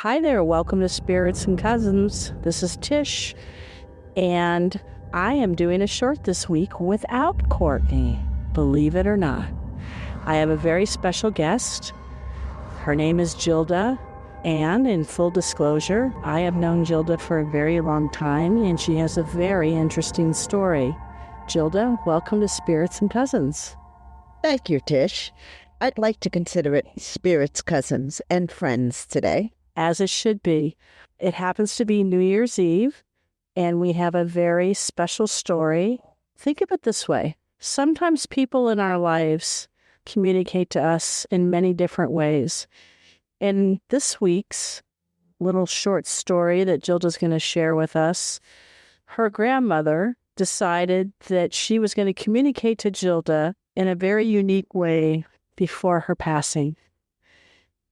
Hi there, welcome to Spirits and Cousins. This is Tish, and I am doing a short this week without Courtney, believe it or not. I have a very special guest. Her name is Jilda, and in full disclosure, I have known Jilda for a very long time, and she has a very interesting story. Jilda, welcome to Spirits and Cousins. Thank you, Tish. I'd like to consider it spirits, cousins, and friends today. As it should be. It happens to be New Year's Eve, and we have a very special story. Think of it this way. Sometimes people in our lives communicate to us in many different ways. In this week's little short story that Jilda's going to share with us, her grandmother decided that she was going to communicate to Jilda in a very unique way before her passing.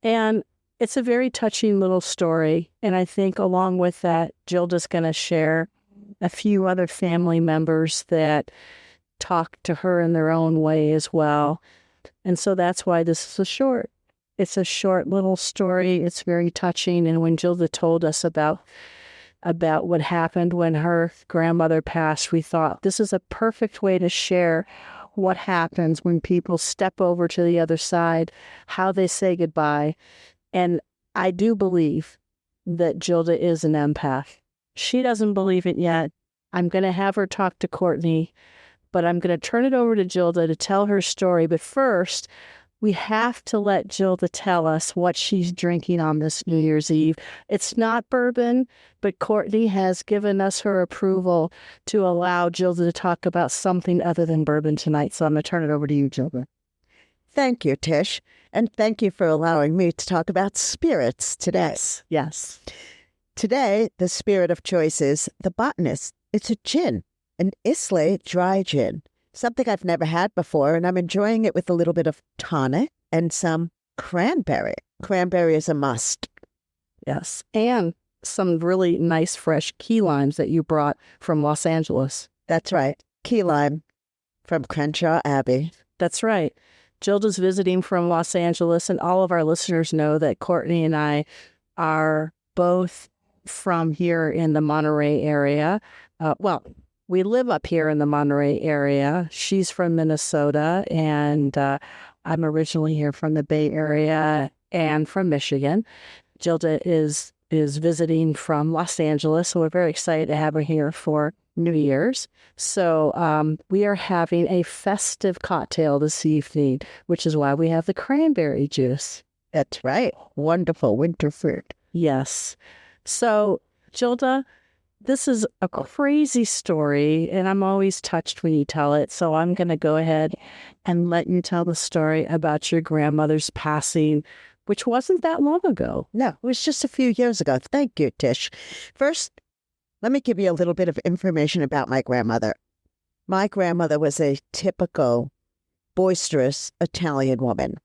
And it's a very touching little story, and I think along with that, Jilda's going to share a few other family members that talk to her in their own way as well. And so that's why this is it's a short little story. It's very touching, and when Jilda told us about what happened when her grandmother passed, we thought this is a perfect way to share what happens when people step over to the other side, how they say goodbye. And I do believe that Jilda is an empath. She doesn't believe it yet. I'm going to have her talk to Courtney, but I'm going to turn it over to Jilda to tell her story. But first, we have to let Jilda tell us what she's drinking on this New Year's Eve. It's not bourbon, but Courtney has given us her approval to allow Jilda to talk about something other than bourbon tonight. So I'm going to turn it over to you, Jilda. Thank you, Tish, and thank you for allowing me to talk about spirits today. Yes. Today, the spirit of choice is the botanist. It's a gin, an Islay dry gin, something I've never had before, and I'm enjoying it with a little bit of tonic and some cranberry. Cranberry is a must. Yes, and some really nice fresh key limes that you brought from Los Angeles. That's right, key lime from Crenshaw Abbey. That's right. Jilda's visiting from Los Angeles, and all of our listeners know that Courtney and I are both from here in the Monterey area. We live up here in the Monterey area. She's from Minnesota, and I'm originally here from the Bay Area and from Michigan. Jilda is visiting from Los Angeles, so we're very excited to have her here for New Year's. So we are having a festive cocktail this evening, which is why we have the cranberry juice. That's right. Wonderful winter fruit. Yes. So, Jilda, this is a crazy story, and I'm always touched when you tell it. So I'm going to go ahead and let you tell the story about your grandmother's passing, which wasn't that long ago. No, it was just a few years ago. Thank you, Tish. First, let me give you a little bit of information about my grandmother. My grandmother was a typical, boisterous Italian woman.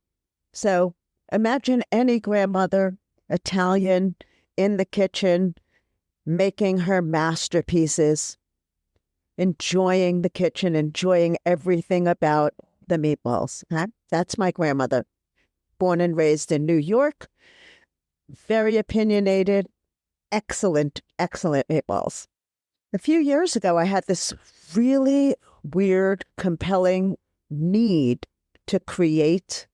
So imagine any grandmother, Italian, in the kitchen, making her masterpieces, enjoying the kitchen, enjoying everything about the meatballs. Huh? That's my grandmother. Born and raised in New York, very opinionated, excellent meatballs. A few years ago, I had this really weird, compelling need to create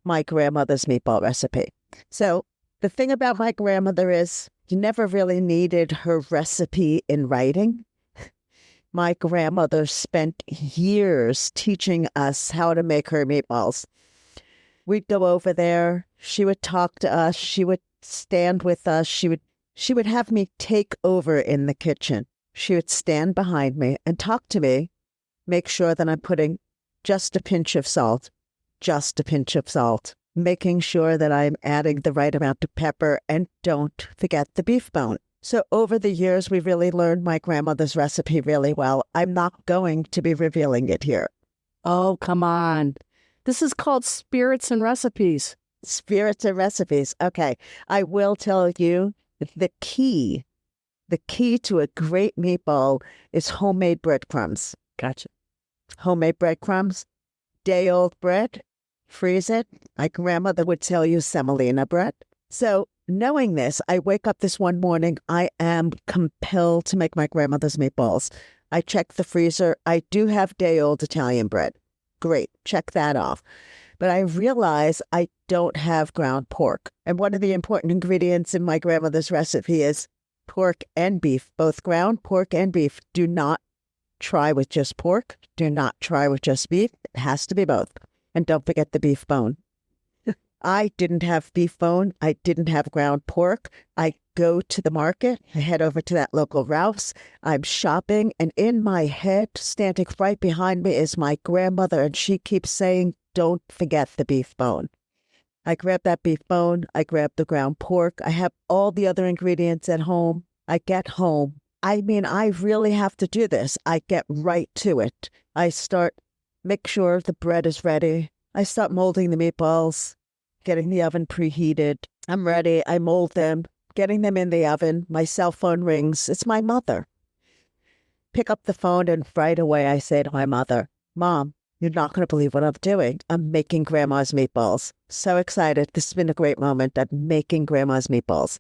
my grandmother's meatball recipe. So the thing about my grandmother is you never really needed her recipe in writing. My grandmother spent years teaching us how to make her meatballs. We'd go over there. She would talk to us. She would stand with us. She would have me take over in the kitchen. She would stand behind me and talk to me, make sure that I'm putting just a pinch of salt, making sure that I'm adding the right amount of pepper, and don't forget the beef bone. So over the years, we really learned my grandmother's recipe really well. I'm not going to be revealing it here. Oh, come on. This is called Spirits and Recipes. Spirits and Recipes. Okay. I will tell you the key to a great meatball is homemade breadcrumbs. Gotcha. Homemade breadcrumbs, day-old bread, freeze it. My grandmother would tell you semolina bread. So knowing this, I wake up this one morning, I am compelled to make my grandmother's meatballs. I check the freezer. I do have day-old Italian bread. Great, check that off. But I realize I don't have ground pork. And one of the important ingredients in my grandmother's recipe is pork and beef, both ground pork and beef. Do not try with just pork. Do not try with just beef. It has to be both. And don't forget the beef bone. I didn't have beef bone. I didn't have ground pork. I go to the market. I head over to that local Ralph's. I'm shopping. And in my head, standing right behind me, is my grandmother. And she keeps saying, don't forget the beef bone. I grab that beef bone. I grab the ground pork. I have all the other ingredients at home. I get home. I mean, I really have to do this. I get right to it. I start, make sure the bread is ready. I start molding the meatballs, getting the oven preheated. I'm ready. I mold them, getting them in the oven. My cell phone rings. It's my mother. Pick up the phone, and right away I say to my mother, Mom, you're not going to believe what I'm doing. I'm making Grandma's meatballs. So excited. This has been a great moment. I'm making Grandma's meatballs.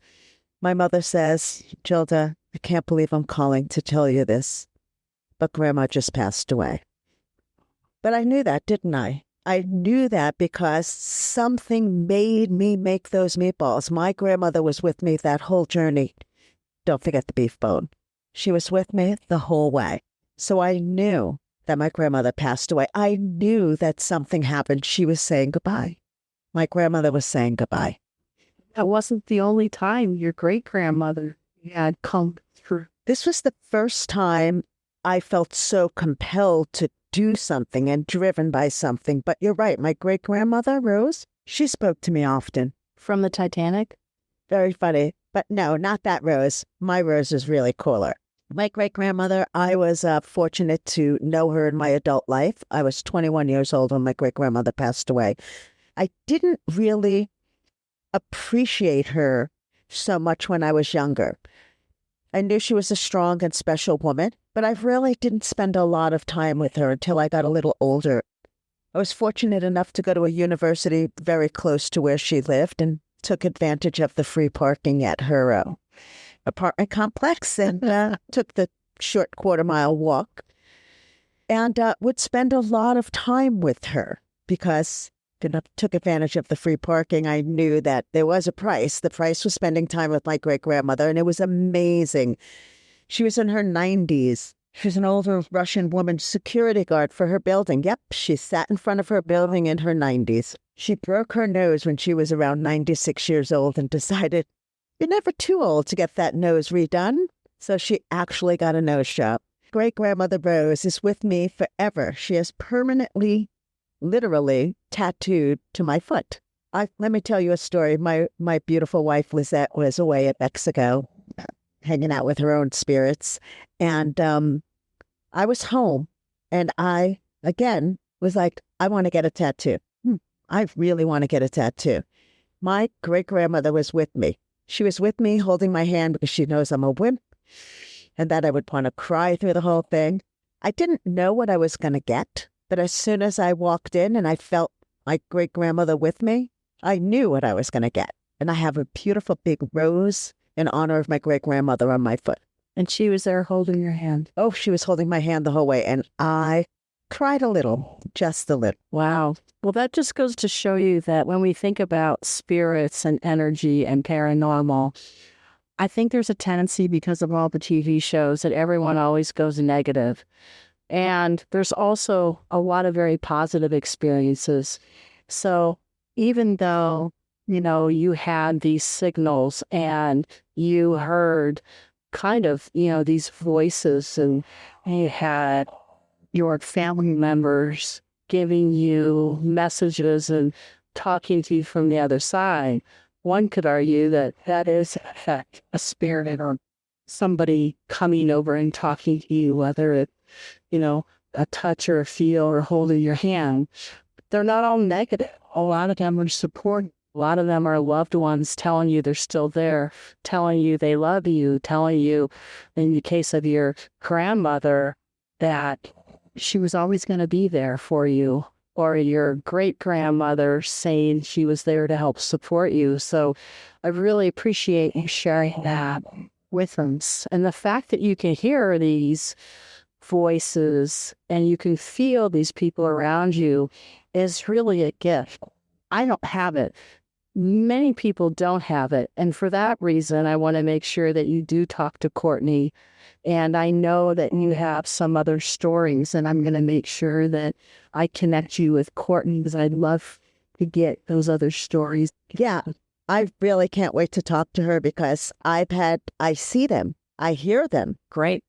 My mother says, Jilda, I can't believe I'm calling to tell you this, but Grandma just passed away. But I knew that, didn't I? I knew that because something made me make those meatballs. My grandmother was with me that whole journey. Don't forget the beef bone. She was with me the whole way. So I knew that my grandmother passed away. I knew that something happened. She was saying goodbye. My grandmother was saying goodbye. That wasn't the only time your great-grandmother had come through. This was the first time I felt so compelled to do something and driven by something. But you're right. My great-grandmother, Rose, she spoke to me often. From the Titanic? Very funny. But no, not that Rose. My Rose is really cooler. My great-grandmother, I was fortunate to know her in my adult life. I was 21 years old when my great-grandmother passed away. I didn't really appreciate her so much when I was younger. I knew she was a strong and special woman, but I really didn't spend a lot of time with her until I got a little older. I was fortunate enough to go to a university very close to where she lived and took advantage of the free parking at her apartment complex and took the short quarter-mile walk and would spend a lot of time with her because I took advantage of the free parking. I knew that there was a price. The price was spending time with my great-grandmother, and it was amazing. She was in her 90s. She was an older Russian woman, security guard for her building. Yep, she sat in front of her building in her 90s. She broke her nose when she was around 96 years old and decided, you're never too old to get that nose redone. So she actually got a nose job. Great-grandmother Rose is with me forever. She is permanently, literally tattooed to my foot. Let me tell you a story. My beautiful wife, Lizette, was away at Mexico, hanging out with her own spirits. And I was home, and I, again, was like, I want to get a tattoo. I really want to get a tattoo. My great-grandmother was with me. She was with me holding my hand because she knows I'm a wimp and that I would want to cry through the whole thing. I didn't know what I was going to get, but as soon as I walked in and I felt my great-grandmother with me, I knew what I was going to get. And I have a beautiful big rose in honor of my great-grandmother on my foot. And she was there holding your hand. Oh, she was holding my hand the whole way. And I cried a little, just a little. Wow. Well, that just goes to show you that when we think about spirits and energy and paranormal, I think there's a tendency because of all the TV shows that everyone always goes negative. And there's also a lot of very positive experiences. So even though, you had these signals and you heard kind of, these voices and you had your family members giving you messages and talking to you from the other side, one could argue that that is, in fact, a spirit or somebody coming over and talking to you, whether it, a touch or a feel or holding your hand. They're not all negative. A lot of them are supporting. A lot of them are loved ones telling you they're still there, telling you they love you, telling you, in the case of your grandmother, that she was always going to be there for you. or your great-grandmother saying she was there to help support you. So I really appreciate you sharing that with us. And the fact that you can hear these voices and you can feel these people around you is really a gift. I don't have it. Many people don't have it. And for that reason, I want to make sure that you do talk to Courtney. And I know that you have some other stories, and I'm going to make sure that I connect you with Courtney because I'd love to get those other stories. Yeah, I really can't wait to talk to her because I see them, I hear them. Great.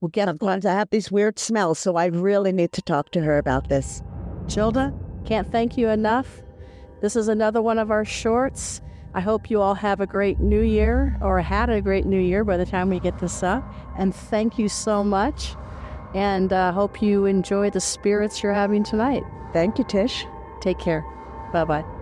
We'll get them. Sometimes I have these weird smells, so I really need to talk to her about this. Jilda, can't thank you enough. This is another one of our shorts. I hope you all have a great new year, or had a great new year by the time we get this up. And thank you so much. And hope you enjoy the spirits you're having tonight. Thank you, Tish. Take care. Bye-bye.